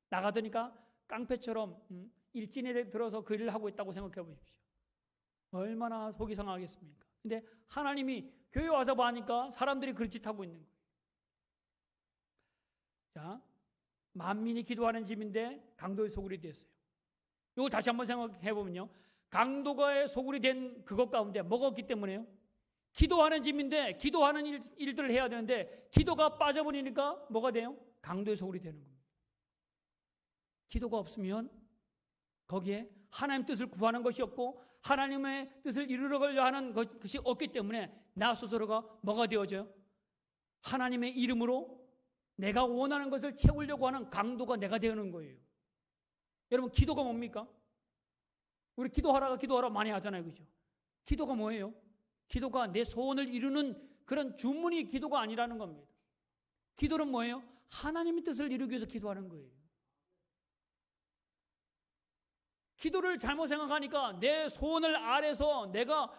Speaker 1: 나가더니까 깡패처럼 일진에 들어서 그 일을 하고 있다고 생각해 보십시오. 얼마나 속이 상하겠습니까? 근데 하나님이 교회 와서 보니까 사람들이 그런 짓 하고 있는 거예요. 자, 만민이 기도하는 집인데 강도의 소굴이 되었어요. 이거 다시 한번 생각해 보면요, 강도가의 소굴이 된 그것 가운데 뭐가 없기 때문에요? 기도하는 집인데 기도하는 일들을 해야 되는데 기도가 빠져버리니까 뭐가 돼요? 강도의 소굴이 되는 겁니다. 기도가 없으면 거기에 하나님 뜻을 구하는 것이 없고 하나님의 뜻을 이루려고 하는 것이 없기 때문에 나 스스로가 뭐가 되어져요? 하나님의 이름으로 내가 원하는 것을 채우려고 하는 강도가 내가 되는 거예요. 여러분, 기도가 뭡니까? 우리 기도하라 많이 하잖아요. 그죠? 기도가 뭐예요? 기도가 내 소원을 이루는 그런 주문이 기도가 아니라는 겁니다. 기도는 뭐예요? 하나님의 뜻을 이루기 위해서 기도하는 거예요. 기도를 잘못 생각하니까 내 소원을 아래서 내가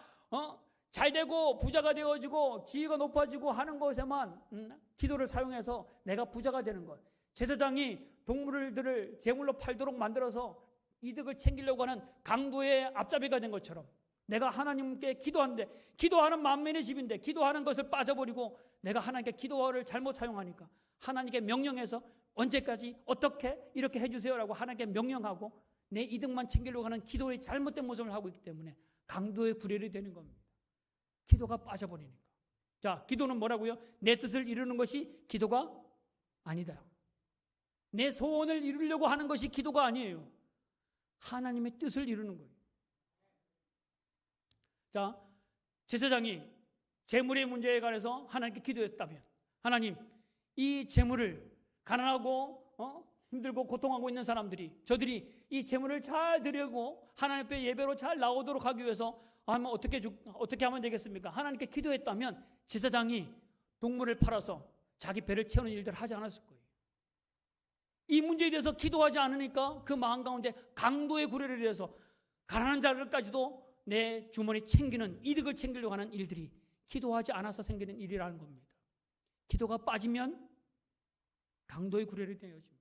Speaker 1: 잘되고 부자가 되어지고 지위가 높아지고 하는 것에만 기도를 사용해서 내가 부자가 되는 것. 제사장이 동물들을 제물로 팔도록 만들어서 이득을 챙기려고 하는 강도의 앞잡이가 된 것처럼 내가 하나님께 기도하는데, 기도하는 만민의 집인데 기도하는 것을 빠져버리고 내가 하나님께 기도를 잘못 사용하니까 하나님께 명령해서 언제까지 어떻게 이렇게 해주세요라고 하나님께 명령하고 내 이득만 챙기려고 하는 기도의 잘못된 모습을 하고 있기 때문에 강도의 구레이 되는 겁니다. 기도가 빠져버리니까. 자, 기도는 뭐라고요? 내 뜻을 이루는 것이 기도가 아니다. 내 소원을 이루려고 하는 것이 기도가 아니에요. 하나님의 뜻을 이루는 거예요. 자, 제사장이 재물의 문제에 관해서 하나님께 기도했다면, 하나님, 이 재물을 가난하고 힘들고 고통하고 있는 사람들이, 저들이 이 재물을 잘 드리고 하나님 앞에 예배로 잘 나오도록 하기 위해서 어떻게 하면 되겠습니까? 하나님께 기도했다면 제사장이 동물을 팔아서 자기 배를 채우는 일들을 하지 않았을 거예요. 이 문제에 대해서 기도하지 않으니까 그 마음 가운데 강도의 구레를 위해서 가난한 자들까지도 내 주머니 챙기는, 이득을 챙기려고 하는 일들이 기도하지 않아서 생기는 일이라는 겁니다. 기도가 빠지면 강도의 구레를 되어집니다.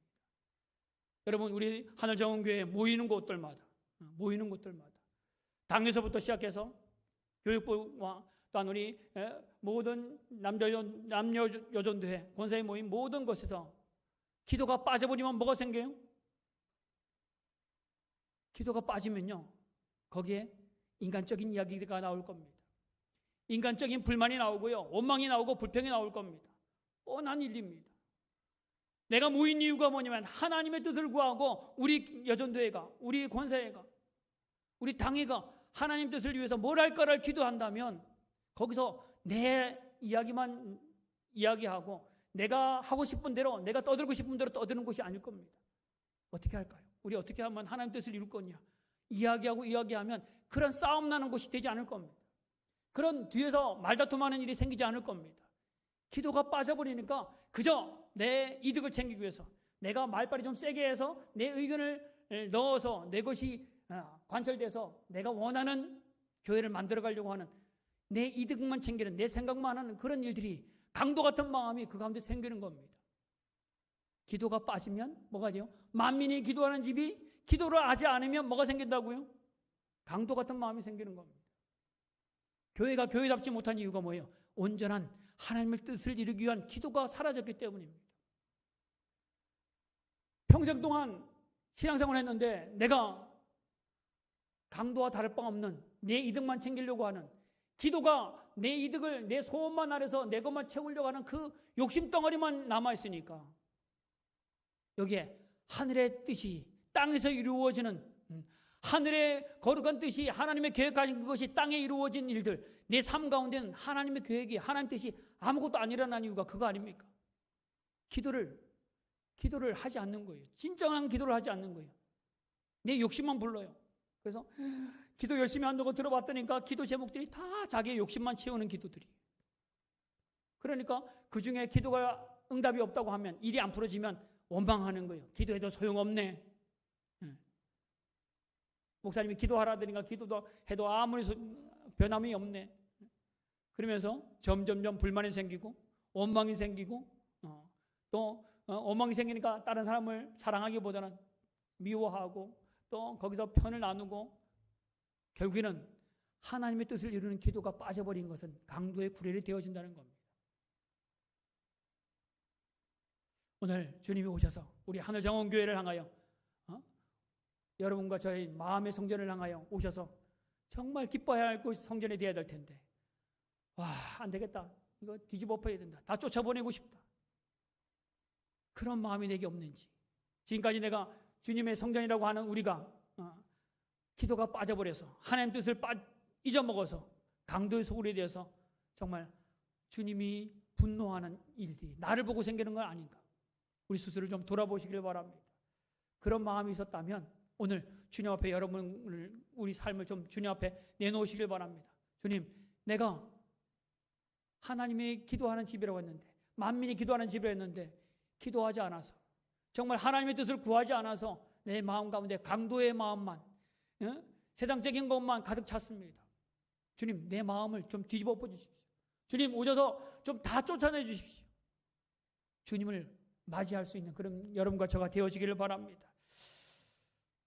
Speaker 1: 여러분, 우리 하늘정원교회 모이는 곳들마다 당에서부터 시작해서 교육부와 또한 우리 모든 남녀 여전대회, 권사에 모인 모든 곳에서 기도가 빠져버리면 뭐가 생겨요? 기도가 빠지면요, 거기에 인간적인 이야기가 나올 겁니다. 인간적인 불만이 나오고요, 원망이 나오고 불평이 나올 겁니다. 뻔한 일입니다. 내가 모인 이유가 뭐냐면 하나님의 뜻을 구하고 우리 여전도회가, 우리 권사회가, 우리 당회가 하나님 뜻을 위해서 뭘 할까를 기도한다면 거기서 내 이야기만 이야기하고 내가 하고 싶은 대로, 내가 떠들고 싶은 대로 떠드는 것이 아닐 겁니다. 어떻게 할까요? 우리 어떻게 하면 하나님 뜻을 이룰 거냐? 이야기하면 그런 싸움 나는 것이 되지 않을 겁니다. 그런 뒤에서 말다툼하는 일이 생기지 않을 겁니다. 기도가 빠져버리니까 그저 내 이득을 챙기기 위해서 내가 말빨이 좀 세게 해서 내 의견을 넣어서 내 것이 관철돼서 내가 원하는 교회를 만들어가려고 하는, 내 이득만 챙기는, 내 생각만 하는 그런 일들이, 강도 같은 마음이 그 가운데 생기는 겁니다. 기도가 빠지면 뭐가 돼요? 만민이 기도하는 집이 기도를 하지 않으면 뭐가 생긴다고요? 강도 같은 마음이 생기는 겁니다. 교회가 교회답지 못한 이유가 뭐예요? 온전한 하나님의 뜻을 이루기 위한 기도가 사라졌기 때문입니다. 평생 동안 신앙생활을 했는데 내가 강도와 다를 바 없는 내 이득만 챙기려고 하는, 기도가 내 이득을, 내 소원만 아래서 내 것만 채우려고 하는 그 욕심 덩어리만 남아있으니까 여기에 하늘의 뜻이 땅에서 이루어지는, 하늘의 거룩한 뜻이, 하나님의 계획하신 그것이 땅에 이루어진 일들, 내 삶 가운데는 하나님의 계획이, 하나님 뜻이 아무것도 안 일어난 이유가 그거 아닙니까? 기도를 하지 않는 거예요. 진정한 기도를 하지 않는 거예요. 내 욕심만 불러요. 그래서 기도 열심히 한다고 들어봤더니까 기도 제목들이 다 자기의 욕심만 채우는 기도들이. 그러니까 그 중에 기도가 응답이 없다고 하면, 일이 안 풀어지면 원망하는 거예요. 기도해도 소용없네. 목사님이 기도하라 하니까 기도도 해도 아무리 변함이 없네. 그러면서 점점점 불만이 생기고 원망이 생기고 또 원망이 생기니까 다른 사람을 사랑하기보다는 미워하고 또 거기서 편을 나누고 결국에는 하나님의 뜻을 이루는 기도가 빠져버린 것은 강도의 구레이 되어진다는 겁니다. 오늘 주님이 오셔서 우리 하늘정원교회를 향하여 여러분과 저희 마음의 성전을 향하여 오셔서 정말 기뻐해야 할 곳이 성전이 되어야 될 텐데, 안 되겠다, 이거 뒤집어 엎어야 된다, 다 쫓아보내고 싶다, 그런 마음이 내게 없는지, 지금까지 내가 주님의 성전이라고 하는 우리가 기도가 빠져버려서 하나님 뜻을 잊어먹어서 강도의 소굴이 되어서 정말 주님이 분노하는 일들이 나를 보고 생기는 건 아닌가. 우리 스스로 좀 돌아보시길 바랍니다. 그런 마음이 있었다면 오늘 주님 앞에 여러분을 우리 삶을 좀 주님 앞에 내놓으시길 바랍니다. 주님, 내가 하나님이 기도하는 집이라고 했는데, 만민이 기도하는 집이라고 했는데 기도하지 않아서, 정말 하나님의 뜻을 구하지 않아서 내 마음 가운데 강도의 마음만, 세상적인 것만 가득 찼습니다. 주님, 내 마음을 좀 뒤집어 엎어주십시오. 주님, 오셔서 좀 다 쫓아내 주십시오. 주님을 맞이할 수 있는 그런 여러분과 저가 되어지기를 바랍니다.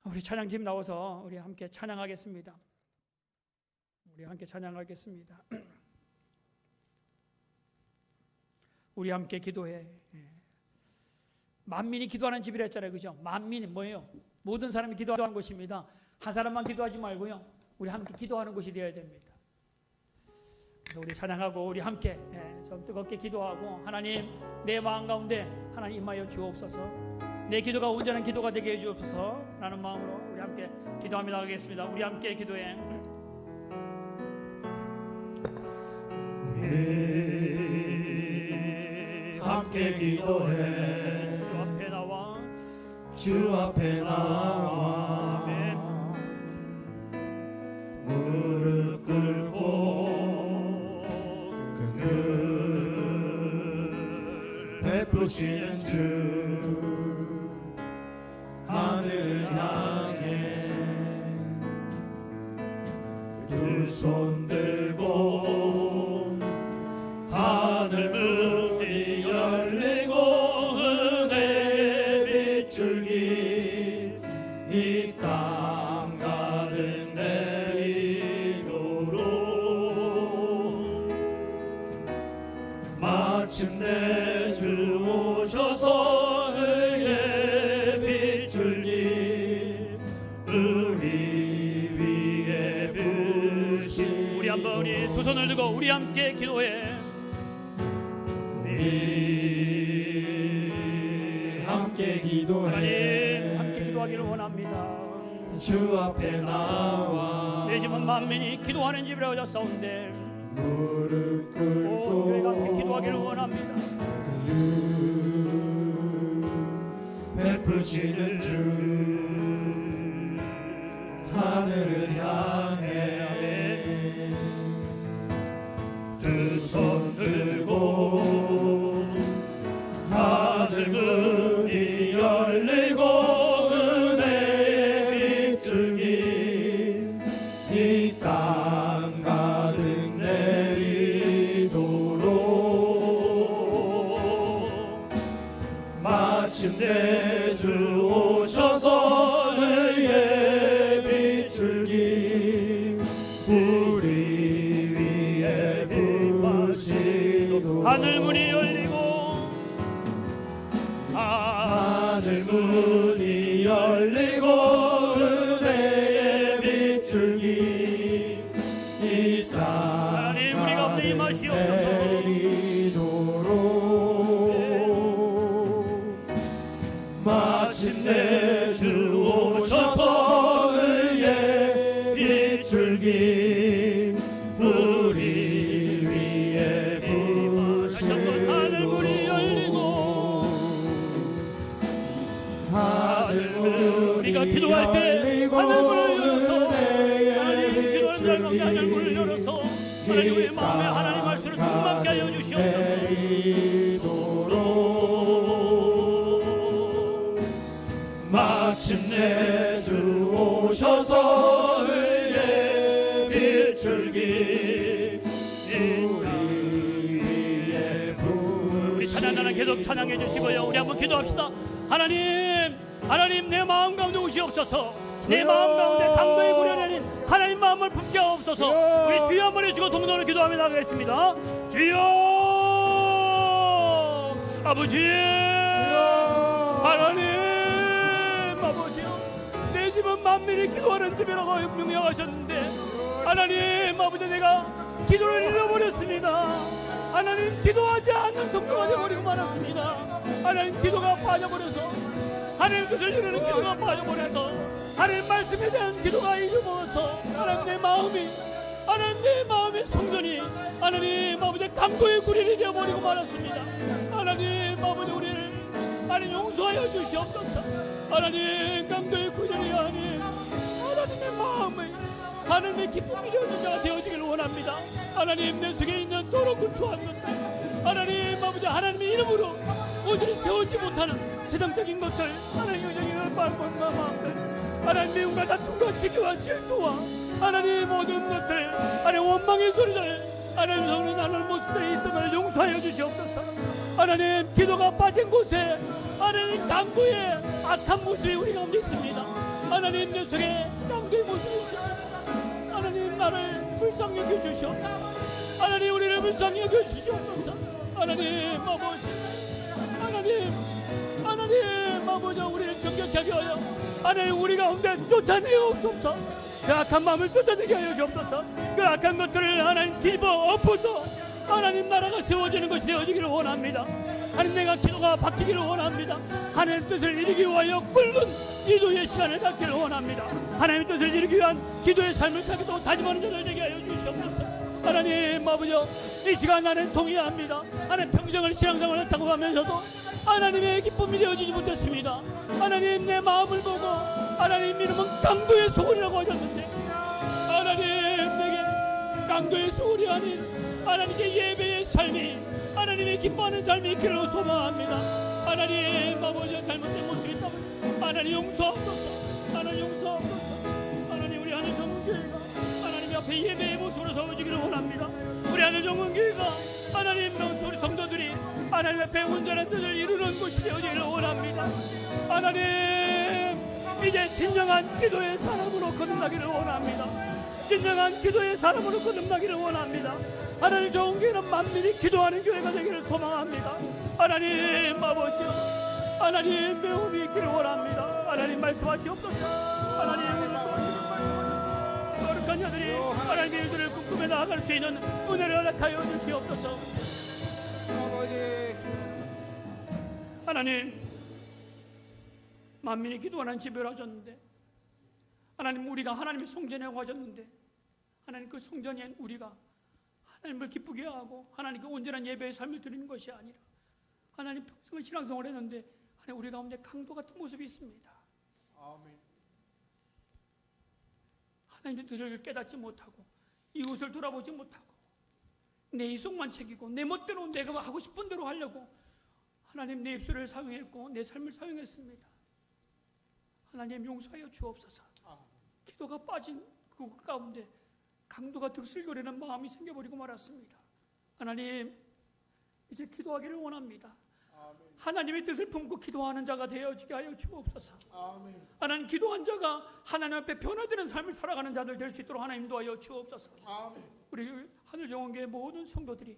Speaker 1: 우리 찬양팀 나와서 우리 함께 찬양하겠습니다. 우리 함께 찬양하겠습니다. 우리 함께 기도해. 만민이 기도하는 집이라 했잖아요. 그죠? 만민이 뭐예요? 모든 사람이 기도하는 곳입니다. 한 사람만 기도하지 말고요. 우리 함께 기도하는 곳이 되어야 됩니다. 그래서 우리 찬양하고 우리 함께 좀 뜨겁게 기도하고, 하나님, 내 마음 가운데 하나님 임하여 주옵소서. 내 기도가 온전한 기도가 되게 해 주옵소서. 라는 마음으로 우리 함께 기도하며 나가겠습니다. 우리 함께 기도해.
Speaker 2: 우리 함께 기도해.
Speaker 1: 주 앞에 나와,
Speaker 2: 주 앞에 나와,
Speaker 1: 아멘.
Speaker 2: 무릎 꿇고 긍휼 베푸시는 주, 하늘을 향해 두 손 들고 하늘 문이 열리고 은혜의 빗줄기 이 땅 가득 내리도록 마침내 주 오셔서 의의 빗줄기 우리 위에 부시.
Speaker 1: 우리 한번 우리 두 손을 들고 우리 함께 기도해.
Speaker 2: 우리 함께 기도해.
Speaker 1: 하나님, 함께 기도하기를 원합니다.
Speaker 2: 주 앞에 나와
Speaker 1: 내 집은 만민이 기도하는 집이라고 하셨사온데,
Speaker 2: 무릎
Speaker 1: 오, 저희가 함께
Speaker 2: 꿇고
Speaker 1: 기도하기를 원합니다.
Speaker 2: 베푸시는 주, 하늘을 향해 두 손 들고 하늘 문이 열리고 은혜의 빗줄기 이 땅 가득 내리도록 마침내 주 오셔서 의의 빗줄기 우리 위에 부시도록
Speaker 1: 하늘 문이 열리고
Speaker 2: 하늘 문이 열리고 은혜의 빗줄기 이 땅
Speaker 1: 하나님, 우리 가운데 임하시옵소서.
Speaker 2: 내리도록 마침내 주 오셔서 의의 빗줄기 우리 위에
Speaker 1: 다시 한번 하늘 문이 열리고
Speaker 2: 하늘 문이
Speaker 1: 우리가 기도할 때
Speaker 2: 열리고
Speaker 1: 하늘 문을 열어서, 하나님
Speaker 2: 은혜의
Speaker 1: 기도하는 사람 가운데 하늘 문을
Speaker 2: 빗줄기
Speaker 1: 열어서 하나님 우리 마음에 하나님 말씀을 충만케 하여 주시옵소서.
Speaker 2: 내리도록 마침내 주 오셔서 의의 빗줄기 우리 위에
Speaker 1: 우리 찬양하는 계속 찬양해 주시고요. 우리 한번 기도합시다. 하나님, 하나님, 내 마음 가운데 오시옵소서. 내 마음 가운데 강도에 구려내린 하나님 마음을 품게 하옵소서. 우리 주여 한번 해주고 동동을 기도하며 나가겠습니다. 주여, 아버지, 하나님, 아버지요, 내 집은 만민이 기도하는 집이라고 명령하셨는데, 하나님, 아버지, 내가 기도를 잃어버렸습니다. 하나님, 기도하지 않는 성도가 되어버리고 말았습니다. 하나님, 기도가 빠져버려서, 하나님 뜻을 이루는 기도가 빠져버려서 하나님 말씀에 대한 기도가 잊어먹어서 하나님 내 마음의 성전이 하나님 아버지 강도의 구린이 되어버리고 말았습니다. 하나님 아버지 우리를 하나님 용서하여 주시옵소서. 하나님 강도의 구린이 아닌 하나님의 마음을 하나님의 기쁨이 되어진 자가 되어지기를 원합니다. 하나님 내 속에 있는 더럽고 추한 것들 하나님 아버지 하나님의 이름으로 오직 세우지 못하는 세상적인 것들 하나님 의정의 말과 마음들 하나님 미움과 다툼과 시기와 질투와 하나님 모든 것들 하나님 원망의 소리들 하나님 성령 하나님 모습들이 있던 걸 용서하여 주시옵소서. 하나님 기도가 빠진 곳에 하나님 강도의 악한 모습이 우리 가운데 있습니다. 하나님 내 속에 강도의 모습이 있습니다. 하나님 나를 불쌍히 여겨주시옵소서. 하나님 우리를 불쌍히 여겨주시옵소서. 하나님 아버지 하나님 아버지 우리를 정결케 하여 하나님 우리 가운데 쫓아내옵소서. 그 악한 마음을 쫓아내게 하여 주옵소서. 그 악한 것들을 하나님 뒤집어 엎어서 하나님 나라가 세워지는 것이 되어지기를 원합니다. 하나님 내가 기도가 바뀌기를 원합니다. 하나님 뜻을 이루기 위하여 끓는 기도의 시간을 갖기를 원합니다. 하나님의 뜻을 이루기 위한 기도의 삶을 살기도 다짐하는 자들 되게 하여 주시옵소서. 하나님 아버지 이 시간 나는 동의합니다. 하나님 평생을 신앙생활을 했다고 하면서도 하나님의 기쁨이 되어지지 못했습니다. 하나님 내 마음을 보고 하나님 이름은 강도의 소굴이라고 하셨는데 하나님 내게 강도의 소굴이 아닌 하나님께 예배의 삶이 하나님의 기뻐하는 삶이 있기를 소망합니다. 하나님 아버지 잘못된 모습이 있다면 하나님 용서하옵소서. 하나님 용서하옵소서. 하나님 우리 하늘 정은교회가 하나님 앞에 예배의 모습으로 서어지기를 원합니다. 우리 하늘 정은교회가 하나님 우리 성도들이 하나님 앞에 온전한 뜻을 이루는 곳이 되어지기를 원합니다. 하나님 이제 진정한 기도의 사람으로 거듭나기를 원합니다. 진정한 기도의 사람으로 거듭나기를 원합니다. 하나님 좋은 교회는 만민이 기도하는 교회가 되기를 소망합니다. 하나님 아버지 하나님 배움이 있기를 원합니다. 하나님 말씀하시옵소서. 하나님 오늘 거룩한 자들이 하나님의 일들을 꿈꾸며 나아갈 수 있는 은혜를 허락하여 주시옵소서. 하나님 만민이 기도하는 집회를 하셨는데 하나님 우리가 하나님의 성전이라고 하셨는데 하나님 그 성전인 우리가 하나님을 기쁘게 하고 하나님께 온전한 예배의 삶을 드리는 것이 아니라 하나님 평생을 신앙생활을 했는데 하나님 우리 가운데 강도 같은 모습이 있습니다.
Speaker 2: 아멘.
Speaker 1: 하나님의 뜻을 깨닫지 못하고 이웃을 돌아보지 못하고 내 이속만 챙기고 내 멋대로 내가 하고 싶은 대로 하려고 하나님 내 입술을 사용했고 내 삶을 사용했습니다. 하나님 용서하여 주옵소서. 기도가 빠진 그 가운데 강도가 들슬거리는 마음이 생겨버리고 말았습니다. 하나님 이제 기도하기를 원합니다. 하나님의 뜻을 품고 기도하는 자가 되어지게 하여 주옵소서.
Speaker 2: 아멘.
Speaker 1: 하나님 기도한 자가 하나님 앞에 변화되는 삶을 살아가는 자들 될 수 있도록 하나님 도와여 주옵소서.
Speaker 2: 아멘.
Speaker 1: 우리 하늘정원교회 모든 성도들이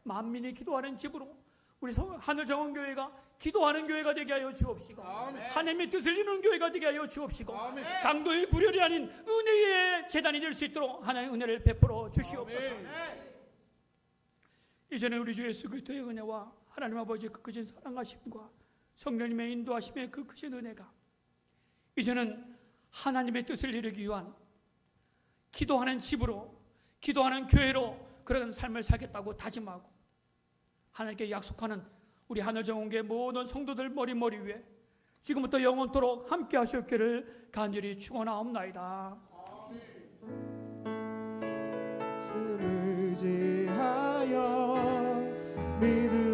Speaker 1: 만민이 기도하는 집으로 우리 하늘정원교회가 기도하는 교회가 되게 하여 주옵시고
Speaker 2: 아멘.
Speaker 1: 하나님의 뜻을 이루는 교회가 되게 하여 주옵시고
Speaker 2: 아멘.
Speaker 1: 강도의 불혈이 아닌 은혜의 재단이 될 수 있도록 하나님의 은혜를 베풀어 주시옵소서.
Speaker 2: 아멘.
Speaker 1: 이전에 우리 주 예수 그리스도의 은혜와 하나님 아버지의 그 크신 사랑하심과 성령님의 인도하심의 그 크신 은혜가 이제는 하나님의 뜻을 이루기 위한 기도하는 집으로 기도하는 교회로 그런 삶을 살겠다고 다짐하고 하나님께 약속하는 우리 하늘정원교회 모든 성도들 머리 위에 지금부터 영원토록 함께 하셨기를 간절히 축원하옵나이다.
Speaker 2: 의지하여 믿음